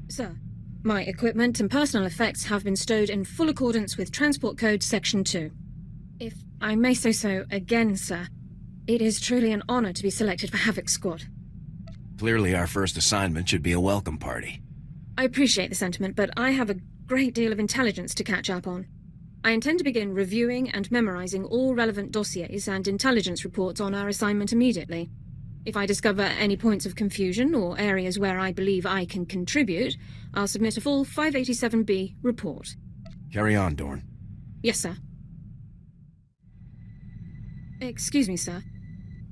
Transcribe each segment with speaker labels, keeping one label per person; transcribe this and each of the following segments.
Speaker 1: Sir, my equipment and personal effects have been stowed in full accordance with Transport Code Section 2. If I may say so again, sir, it is truly an honor to be selected for Havoc Squad.
Speaker 2: Clearly our first assignment should be a welcome party.
Speaker 1: I appreciate the sentiment, but I have a great deal of intelligence to catch up on. I intend to begin reviewing and memorizing all relevant dossiers and intelligence reports on our assignment immediately. If I discover any points of confusion or areas where I believe I can contribute, I'll submit a full 587B report.
Speaker 2: Carry on, Dorne.
Speaker 1: Yes, sir. Excuse me, sir.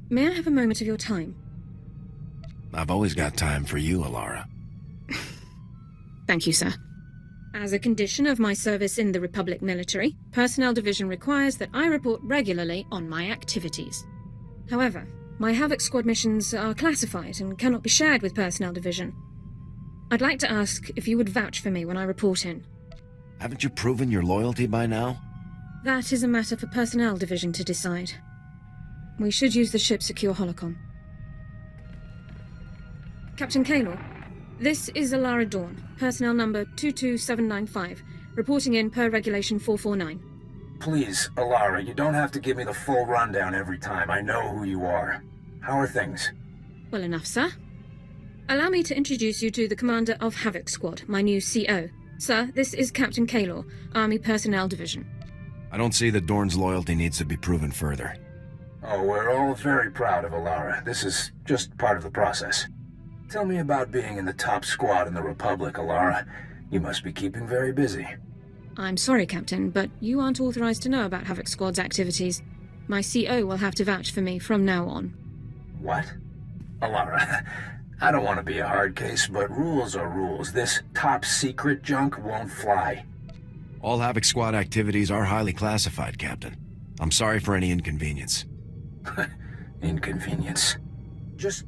Speaker 1: May I have a moment of your time?
Speaker 2: I've always got time for you, Elara.
Speaker 1: Thank you, sir. As a condition of my service in the Republic military, Personnel Division requires that I report regularly on my activities. However, my Havoc Squad missions are classified and cannot be shared with Personnel Division. I'd like to ask if you would vouch for me when I report in.
Speaker 2: Haven't you proven your loyalty by now?
Speaker 1: That is a matter for Personnel Division to decide. We should use the ship's secure holocom. Captain Kaylor, this is Elara Dorne, personnel number 22795, reporting in per Regulation 449.
Speaker 3: Please, Elara, you don't have to give me the full rundown every time. I know who you are. How are things?
Speaker 1: Well enough, sir. Allow me to introduce you to the commander of Havoc Squad, my new CO. Sir, this is Captain Kaylor, Army Personnel Division.
Speaker 2: I don't see that Dorne's loyalty needs to be proven further.
Speaker 3: Oh, we're all very proud of Elara. This is just part of the process. Tell me about being in the top squad in the Republic, Elara. You must be keeping very busy.
Speaker 1: I'm sorry, Captain, but you aren't authorized to know about Havoc Squad's activities. My CO will have to vouch for me from now on.
Speaker 3: What? Elara, I don't want to be a hard case, but rules are rules. This top-secret junk won't fly.
Speaker 2: All Havoc Squad activities are highly classified, Captain. I'm sorry for any inconvenience.
Speaker 3: Inconvenience. Just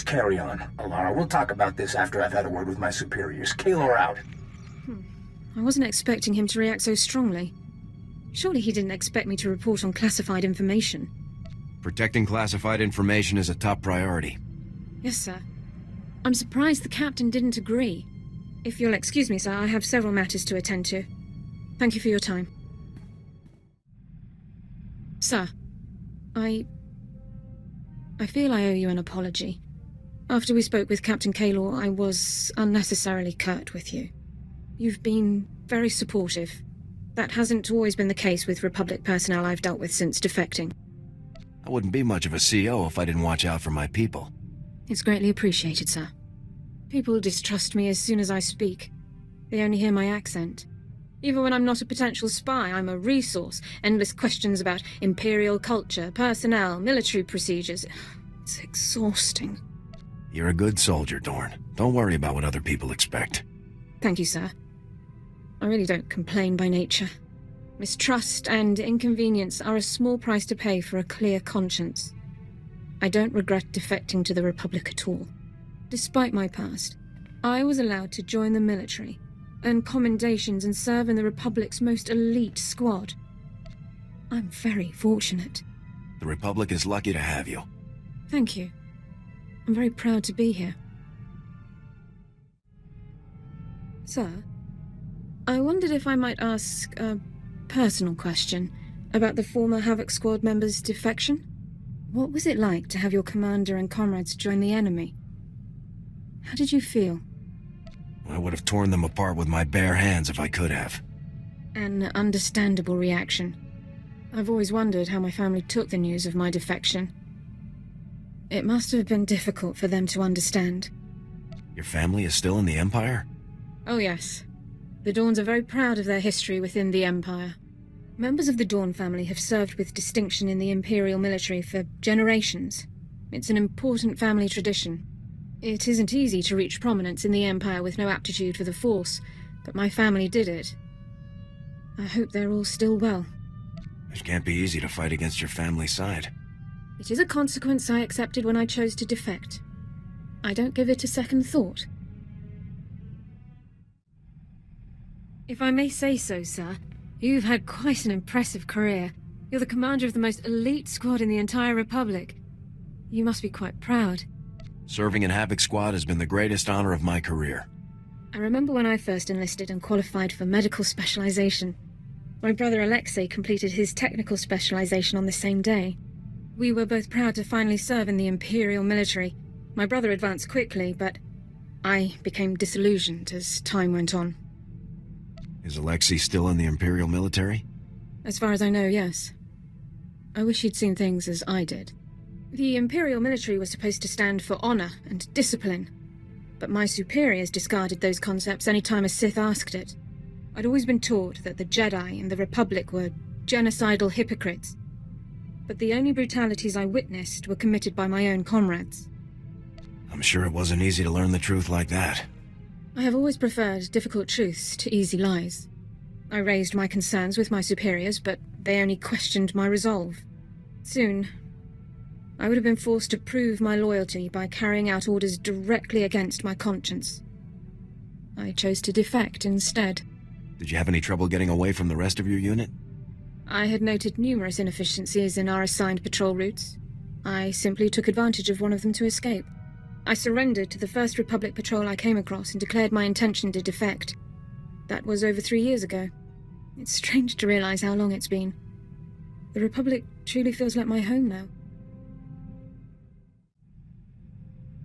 Speaker 3: carry on, Elara. We'll talk about this after I've had a word with my superiors. Kaylor out.
Speaker 1: I wasn't expecting him to react so strongly. Surely he didn't expect me to report on classified information.
Speaker 2: Protecting classified information is a top priority.
Speaker 1: Yes, sir. I'm surprised the captain didn't agree. If you'll excuse me, sir, I have several matters to attend to. Thank you for your time. Sir, I feel I owe you an apology. After we spoke with Captain Kaylor, I was unnecessarily curt with you. You've been very supportive. That hasn't always been the case with Republic personnel I've dealt with since defecting.
Speaker 2: I wouldn't be much of a CO if I didn't watch out for my people.
Speaker 1: It's greatly appreciated, sir. People distrust me as soon as I speak. They only hear my accent. Even when I'm not a potential spy, I'm a resource. Endless questions about Imperial culture, personnel, military procedures. It's exhausting.
Speaker 2: You're a good soldier, Dorne. Don't worry about what other people expect.
Speaker 1: Thank you, sir. I really don't complain by nature. Mistrust and inconvenience are a small price to pay for a clear conscience. I don't regret defecting to the Republic at all. Despite my past, I was allowed to join the military, earn commendations and serve in the Republic's most elite squad. I'm very fortunate.
Speaker 2: The Republic is lucky to have you.
Speaker 1: Thank you. I'm very proud to be here. Sir, I wondered if I might ask a personal question about the former Havoc Squad member's defection. What was it like to have your commander and comrades join the enemy? How did you feel?
Speaker 2: I would have torn them apart with my bare hands if I could have.
Speaker 1: An understandable reaction. I've always wondered how my family took the news of my defection. It must have been difficult for them to understand.
Speaker 2: Your family is still in the Empire?
Speaker 1: Oh yes. The Dornes are very proud of their history within the Empire. Members of the Dorne family have served with distinction in the Imperial military for generations. It's an important family tradition. It isn't easy to reach prominence in the Empire with no aptitude for the Force, but my family did it. I hope they're all still well.
Speaker 2: It can't be easy to fight against your family's side.
Speaker 1: It is a consequence I accepted when I chose to defect. I don't give it a second thought. If I may say so, sir, you've had quite an impressive career. You're the commander of the most elite squad in the entire Republic. You must be quite proud.
Speaker 2: Serving in Havoc Squad has been the greatest honor of my career.
Speaker 1: I remember when I first enlisted and qualified for medical specialization. My brother Alexei completed his technical specialization on the same day. We were both proud to finally serve in the Imperial military. My brother advanced quickly, but I became disillusioned as time went on.
Speaker 2: Is Alexei still in the Imperial military?
Speaker 1: As far as I know, yes. I wish he'd seen things as I did. The Imperial military was supposed to stand for honor and discipline, but my superiors discarded those concepts any time a Sith asked it. I'd always been taught that the Jedi and the Republic were genocidal hypocrites, but the only brutalities I witnessed were committed by my own comrades.
Speaker 2: I'm sure it wasn't easy to learn the truth like that.
Speaker 1: I have always preferred difficult truths to easy lies. I raised my concerns with my superiors, but they only questioned my resolve. Soon, I would have been forced to prove my loyalty by carrying out orders directly against my conscience. I chose to defect instead.
Speaker 2: Did you have any trouble getting away from the rest of your unit?
Speaker 1: I had noted numerous inefficiencies in our assigned patrol routes. I simply took advantage of one of them to escape. I surrendered to the first Republic patrol I came across and declared my intention to defect. That was over 3 years ago. It's strange to realize how long it's been. The Republic truly feels like my home now.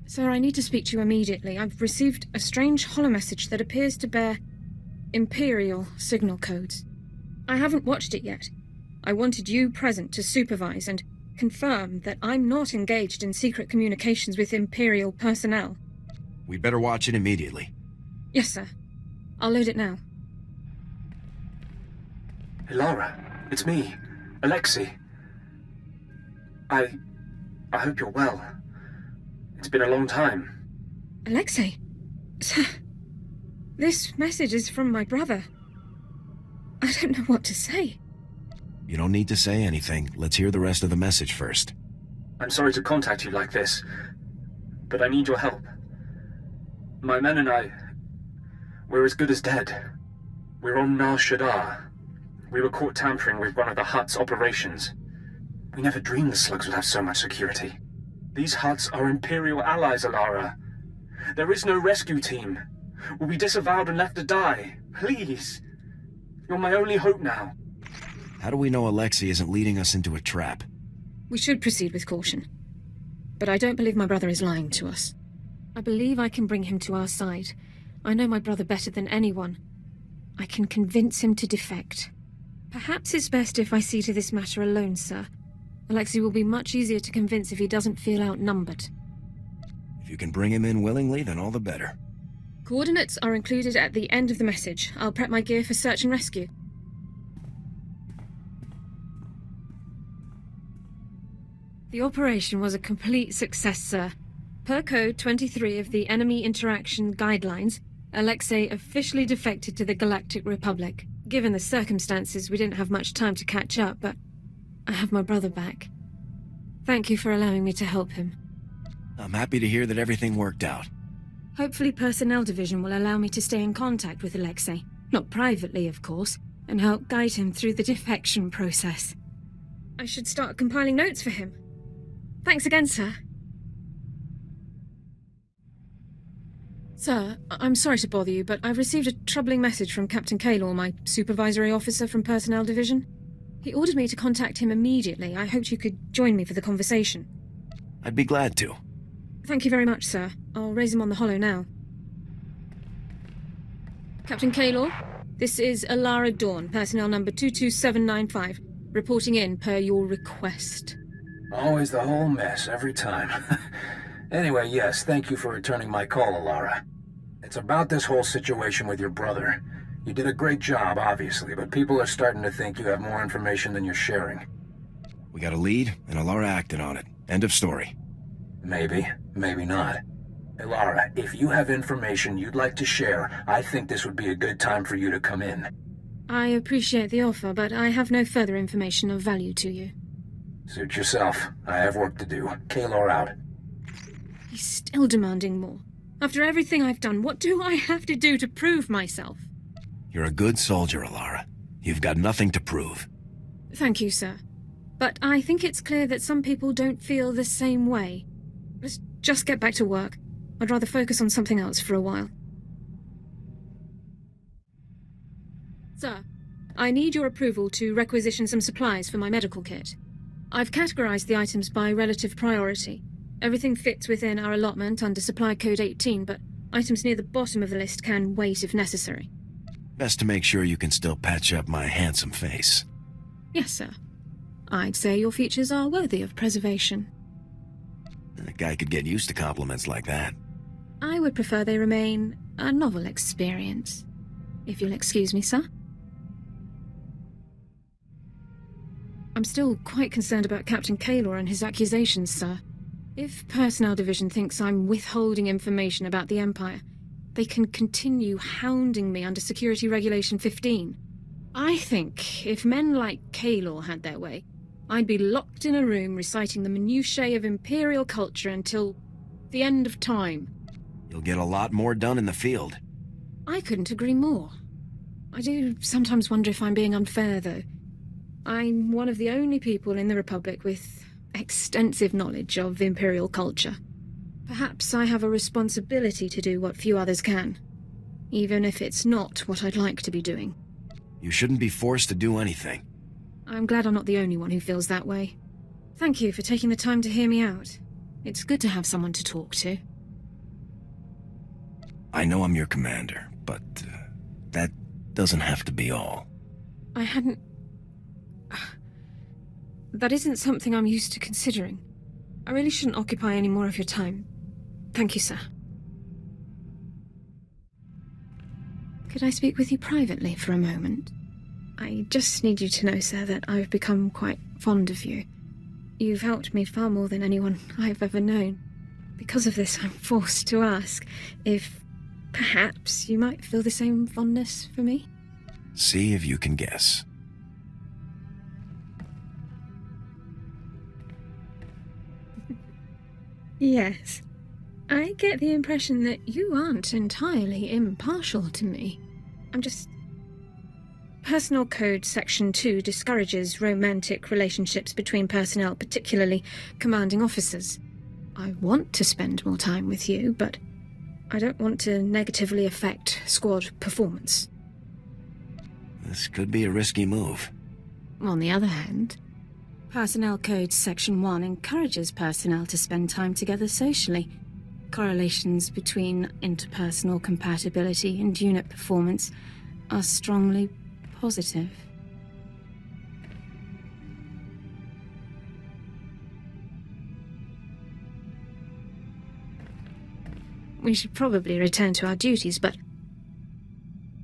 Speaker 1: Sir, I need to speak to you immediately. I've received a strange holomessage that appears to bear Imperial signal codes. I haven't watched it yet. I wanted you present to supervise and confirm that I'm not engaged in secret communications with Imperial personnel.
Speaker 2: We'd better watch it immediately.
Speaker 1: Yes, sir. I'll load it now.
Speaker 3: Elara, it's me, Alexei. I hope you're well. It's been a long time.
Speaker 1: Alexei? Sir, this message is from my brother. I don't know what to say.
Speaker 2: You don't need to say anything. Let's hear the rest of the message first.
Speaker 3: I'm sorry to contact you like this, but I need your help. My men and I, we're as good as dead. We're on Nar Shaddaa. We were caught tampering with one of the Hutt's operations. We never dreamed the slugs would have so much security. These Hutts are Imperial allies, Elara. There is no rescue team. We'll be disavowed and left to die. Please. You're my only hope now.
Speaker 2: How do we know Alexei isn't leading us into a trap?
Speaker 1: We should proceed with caution. But I don't believe my brother is lying to us. I believe I can bring him to our side. I know my brother better than anyone. I can convince him to defect. Perhaps it's best if I see to this matter alone, sir. Alexei will be much easier to convince if he doesn't feel outnumbered.
Speaker 2: If you can bring him in willingly, then all the better.
Speaker 1: Coordinates are included at the end of the message. I'll prep my gear for search and rescue. The operation was a complete success, sir. Per Code 23 of the Enemy Interaction Guidelines, Alexei officially defected to the Galactic Republic. Given the circumstances, we didn't have much time to catch up, but I have my brother back. Thank you for allowing me to help him.
Speaker 2: I'm happy to hear that everything worked out.
Speaker 1: Hopefully Personnel Division will allow me to stay in contact with Alexei. Not privately, of course, and help guide him through the defection process. I should start compiling notes for him. Thanks again, sir. Sir, I'm sorry to bother you, but I've received a troubling message from Captain Kaylor, my supervisory officer from Personnel Division. He ordered me to contact him immediately. I hoped you could join me for the conversation.
Speaker 2: I'd be glad to.
Speaker 1: Thank you very much, sir. I'll raise him on the holo now. Captain Kaylor, this is Elara Dorne, personnel number 22795, reporting in per your request.
Speaker 3: Always the whole mess, every time. Anyway, yes, thank you for returning my call, Elara. It's about this whole situation with your brother. You did a great job, obviously, but people are starting to think you have more information than you're sharing.
Speaker 2: We got a lead, and Elara acted on it. End of story.
Speaker 3: Maybe, maybe not. Elara, if you have information you'd like to share, I think this would be a good time for you to come in.
Speaker 1: I appreciate the offer, but I have no further information of value to you.
Speaker 3: Suit yourself. I have work to do. Kaylor out.
Speaker 1: He's still demanding more. After everything I've done, what do I have to do to prove myself?
Speaker 2: You're a good soldier, Elara. You've got nothing to prove.
Speaker 1: Thank you, sir. But I think it's clear that some people don't feel the same way. Let's just get back to work. I'd rather focus on something else for a while. Sir, I need your approval to requisition some supplies for my medical kit. I've categorized the items by relative priority. Everything fits within our allotment under Supply Code 18, but items near the bottom of the list can wait if necessary.
Speaker 2: Best to make sure you can still patch up my handsome face.
Speaker 1: Yes, sir. I'd say your features are worthy of preservation.
Speaker 2: A guy could get used to compliments like that.
Speaker 1: I would prefer they remain a novel experience. If you'll excuse me, sir. I'm still quite concerned about Captain Kaylor and his accusations, sir. If Personnel Division thinks I'm withholding information about the Empire, they can continue hounding me under Security Regulation 15. I think if men like Kaylor had their way, I'd be locked in a room reciting the minutiae of Imperial culture until the end of time.
Speaker 2: You'll get a lot more done in the field.
Speaker 1: I couldn't agree more. I do sometimes wonder if I'm being unfair, though. I'm one of the only people in the Republic with extensive knowledge of Imperial culture. Perhaps I have a responsibility to do what few others can, even if it's not what I'd like to be doing.
Speaker 2: You shouldn't be forced to do anything.
Speaker 1: I'm glad I'm not the only one who feels that way. Thank you for taking the time to hear me out. It's good to have someone to talk to.
Speaker 2: I know I'm your commander, but that doesn't have to be all.
Speaker 1: I hadn't... That isn't something I'm used to considering. I really shouldn't occupy any more of your time. Thank you, sir. Could I speak with you privately for a moment? I just need you to know, sir, that I've become quite fond of you. You've helped me far more than anyone I've ever known. Because of this, I'm forced to ask if perhaps you might feel the same fondness for me?
Speaker 2: See if you can guess.
Speaker 1: Yes. I get the impression that you aren't entirely impartial to me. I'm just... Personnel Code Section 2 discourages romantic relationships between personnel, particularly commanding officers. I want to spend more time with you, but I don't want to negatively affect squad performance.
Speaker 2: This could be a risky move.
Speaker 1: On the other hand, Personnel Code Section 1 encourages personnel to spend time together socially. Correlations between interpersonal compatibility and unit performance are strongly positive. We should probably return to our duties, but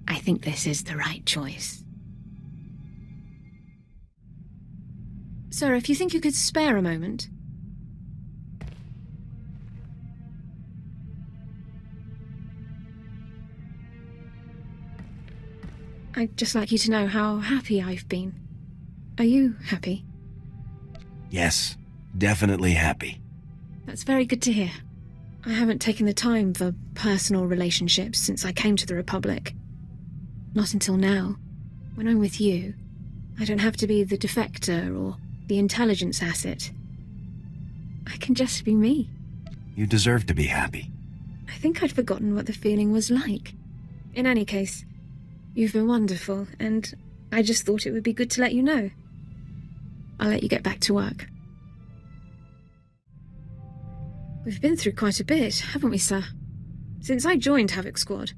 Speaker 1: I think this is the right choice. Sir, if you think you could spare a moment... I'd just like you to know how happy I've been. Are you happy?
Speaker 2: Yes, definitely happy.
Speaker 1: That's very good to hear. I haven't taken the time for personal relationships since I came to the Republic. Not until now. When I'm with you, I don't have to be the defector or the intelligence asset. I can just be me.
Speaker 2: You deserve to be happy.
Speaker 1: I think I'd forgotten what the feeling was like. In any case, you've been wonderful, and I just thought it would be good to let you know. I'll let you get back to work. We've been through quite a bit, haven't we, sir? Since I joined Havoc Squad,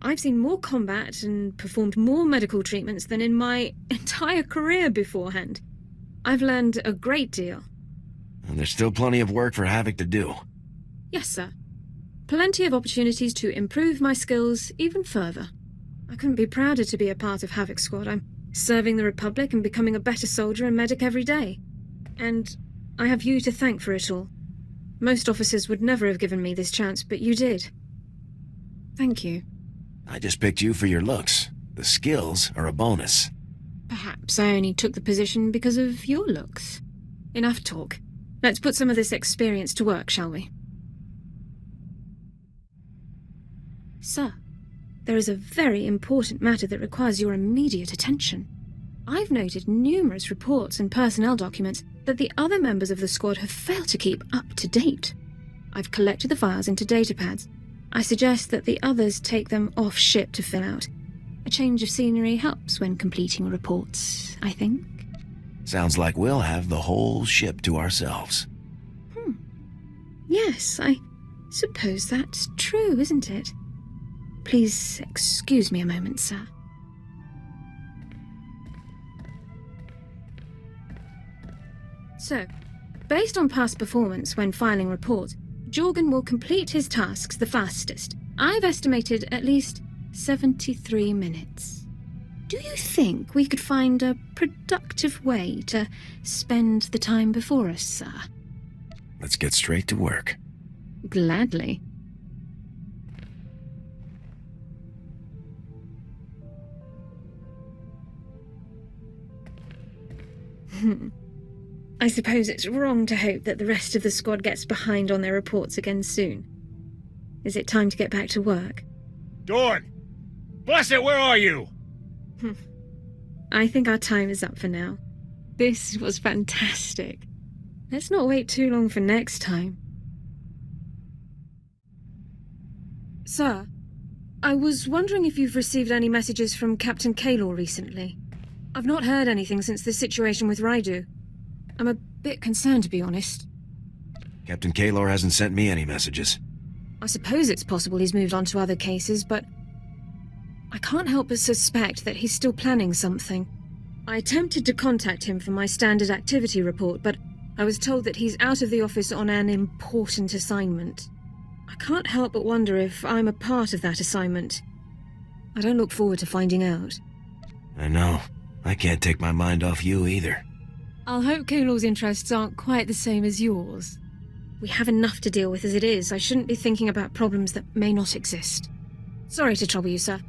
Speaker 1: I've seen more combat and performed more medical treatments than in my entire career beforehand. I've learned a great deal.
Speaker 2: And there's still plenty of work for Havoc to do.
Speaker 1: Yes, sir. Plenty of opportunities to improve my skills even further. I couldn't be prouder to be a part of Havoc Squad. I'm serving the Republic and becoming a better soldier and medic every day. And I have you to thank for it all. Most officers would never have given me this chance, but you did. Thank you.
Speaker 2: I just picked you for your looks. The skills are a bonus.
Speaker 1: Perhaps I only took the position because of your looks. Enough talk. Let's put some of this experience to work, shall we? Sir, there is a very important matter that requires your immediate attention. I've noted numerous reports and personnel documents that the other members of the squad have failed to keep up to date. I've collected the files into datapads. I suggest that the others take them off ship to fill out. A change of scenery helps when completing reports, I think.
Speaker 2: Sounds like we'll have the whole ship to ourselves.
Speaker 1: Yes, I suppose that's true, isn't it? Please excuse me a moment, sir. So, based on past performance when filing reports, Jorgen will complete his tasks the fastest. I've estimated at least 73 minutes. Do you think we could find a productive way to spend the time before us, sir?
Speaker 2: Let's get straight to work.
Speaker 1: Gladly. I suppose it's wrong to hope that the rest of the squad gets behind on their reports again soon. Is it time to get back to work?
Speaker 4: Dorne! Bless it, where are you?
Speaker 1: I think our time is up for now. This was fantastic. Let's not wait too long for next time. Sir, I was wondering if you've received any messages from Captain Kaylor recently. I've not heard anything since the situation with Raidu. I'm a bit concerned, to be honest.
Speaker 2: Captain Kaylor hasn't sent me any messages.
Speaker 1: I suppose it's possible he's moved on to other cases, but I can't help but suspect that he's still planning something. I attempted to contact him for my standard activity report, but I was told that he's out of the office on an important assignment. I can't help but wonder if I'm a part of that assignment. I don't look forward to finding out.
Speaker 2: I know. I can't take my mind off you either.
Speaker 1: I'll hope Kaylor's interests aren't quite the same as yours. We have enough to deal with as it is. I shouldn't be thinking about problems that may not exist. Sorry to trouble you, sir.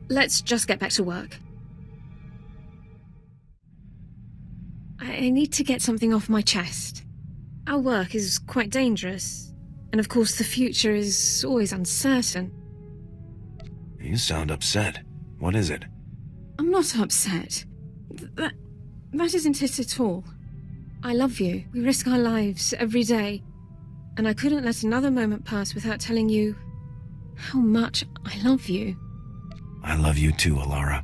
Speaker 1: Let's just get back to work. I need to get something off my chest. Our work is quite dangerous, and of course the future is always uncertain.
Speaker 2: You sound upset. What is it?
Speaker 1: I'm not upset. That isn't it at all. I love you. We risk our lives every day, and I couldn't let another moment pass without telling you how much I love you.
Speaker 2: I love you too, Elara.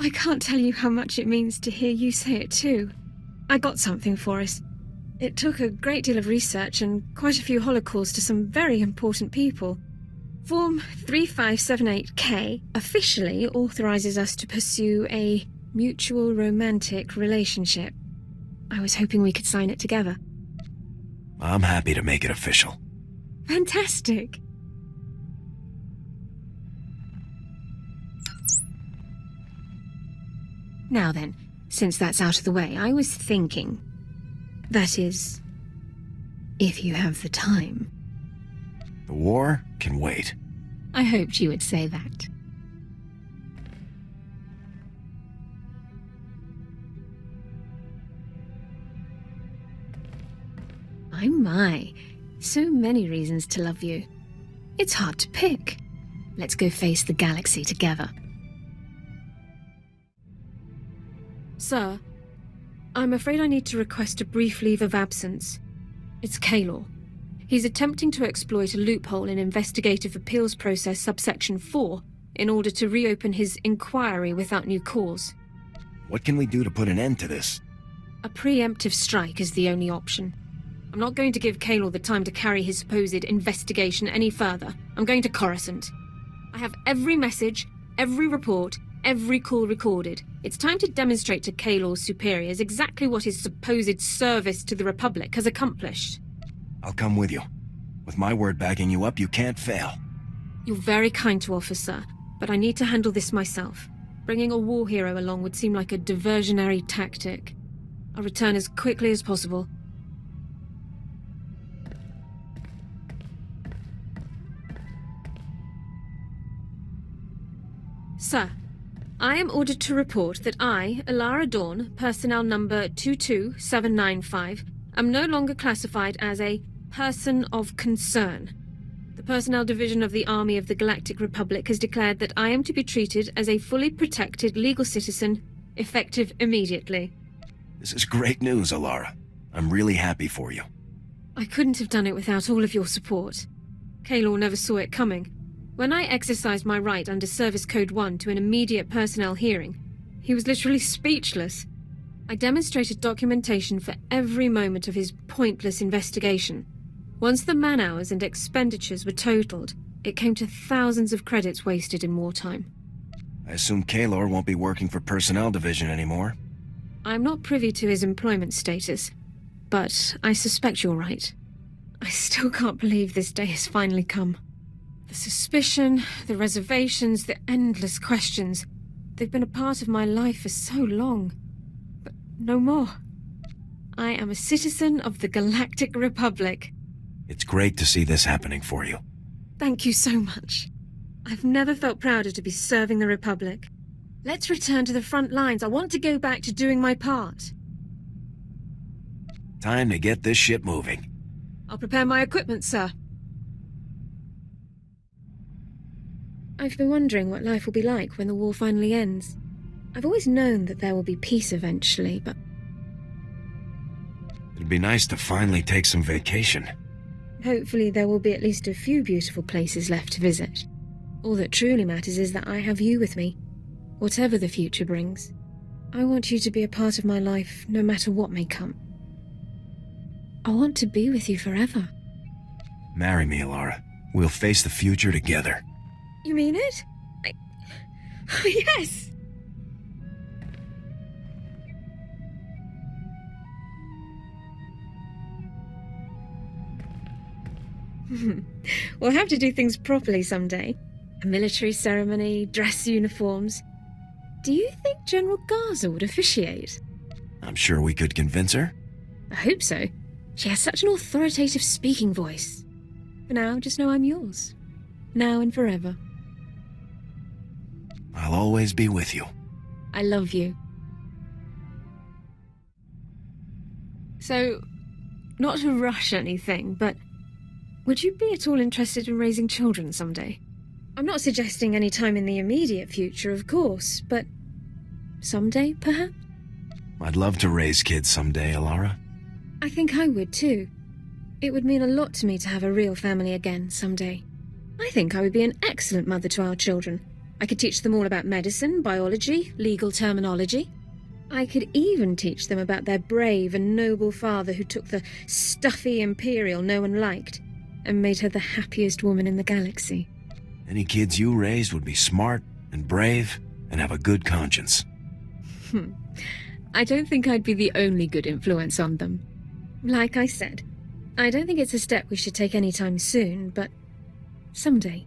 Speaker 1: I can't tell you how much it means to hear you say it too. I got something for us. It took a great deal of research and quite a few holocalls to some very important people. Form 3578K officially authorizes us to pursue a mutual romantic relationship. I was hoping we could sign it together.
Speaker 2: I'm happy to make it official.
Speaker 1: Fantastic! Now then, since that's out of the way, I was thinking... That is, if you have the time.
Speaker 2: The war can wait.
Speaker 1: I hoped you would say that. My. So many reasons to love you. It's hard to pick. Let's go face the galaxy together. Sir, I'm afraid I need to request a brief leave of absence. It's Kaylor. He's attempting to exploit a loophole in Investigative Appeals Process subsection 4 in order to reopen his inquiry without new cause.
Speaker 2: What can we do to put an end to this?
Speaker 1: A preemptive strike is the only option. I'm not going to give Kaylor the time to carry his supposed investigation any further. I'm going to Coruscant. I have every message, every report, every call recorded. It's time to demonstrate to Kaylor's superiors exactly what his supposed service to the Republic has accomplished.
Speaker 2: I'll come with you. With my word backing you up, you can't fail.
Speaker 1: You're very kind to offer, sir, but I need to handle this myself. Bringing a war hero along would seem like a diversionary tactic. I'll return as quickly as possible. Sir, I am ordered to report that I, Elara Dorne, personnel number 22795, am no longer classified as a person of concern. The Personnel Division of the Army of the Galactic Republic has declared that I am to be treated as a fully protected legal citizen, effective immediately.
Speaker 2: This is great news, Elara. I'm really happy for you.
Speaker 1: I couldn't have done it without all of your support. Kaylor never saw it coming. When I exercised my right under Service Code 1 to an immediate personnel hearing, he was literally speechless. I demonstrated documentation for every moment of his pointless investigation. Once the man-hours and expenditures were totaled, it came to thousands of credits wasted in wartime.
Speaker 2: I assume Kaylor won't be working for Personnel Division anymore.
Speaker 1: I'm not privy to his employment status, but I suspect you're right. I still can't believe this day has finally come. The suspicion, the reservations, the endless questions. They've been a part of my life for so long. But no more. I am a citizen of the Galactic Republic.
Speaker 2: It's great to see this happening for you.
Speaker 1: Thank you so much. I've never felt prouder to be serving the Republic. Let's return to the front lines. I want to go back to doing my part.
Speaker 2: Time to get this ship moving.
Speaker 1: I'll prepare my equipment, sir. I've been wondering what life will be like when the war finally ends. I've always known that there will be peace eventually, but...
Speaker 2: It'd be nice to finally take some vacation.
Speaker 1: Hopefully there will be at least a few beautiful places left to visit. All that truly matters is that I have you with me, whatever the future brings. I want you to be a part of my life, no matter what may come. I want to be with you forever.
Speaker 2: Marry me, Elara. We'll face the future together.
Speaker 1: You mean it? Oh, yes! We'll have to do things properly someday. A military ceremony, dress uniforms. Do you think General Garza would officiate?
Speaker 2: I'm sure we could convince her.
Speaker 1: I hope so. She has such an authoritative speaking voice. For now, just know I'm yours. Now and forever.
Speaker 2: I'll always be with you.
Speaker 1: I love you. So, not to rush anything, but would you be at all interested in raising children someday? I'm not suggesting any time in the immediate future, of course, but someday, perhaps?
Speaker 2: I'd love to raise kids someday, Elara.
Speaker 1: I think I would too. It would mean a lot to me to have a real family again someday. I think I would be an excellent mother to our children. I could teach them all about medicine, biology, legal terminology. I could even teach them about their brave and noble father who took the stuffy Imperial no one liked and made her the happiest woman in the galaxy.
Speaker 2: Any kids you raised would be smart and brave and have a good conscience.
Speaker 1: I don't think I'd be the only good influence on them. Like I said, I don't think it's a step we should take anytime soon, but someday.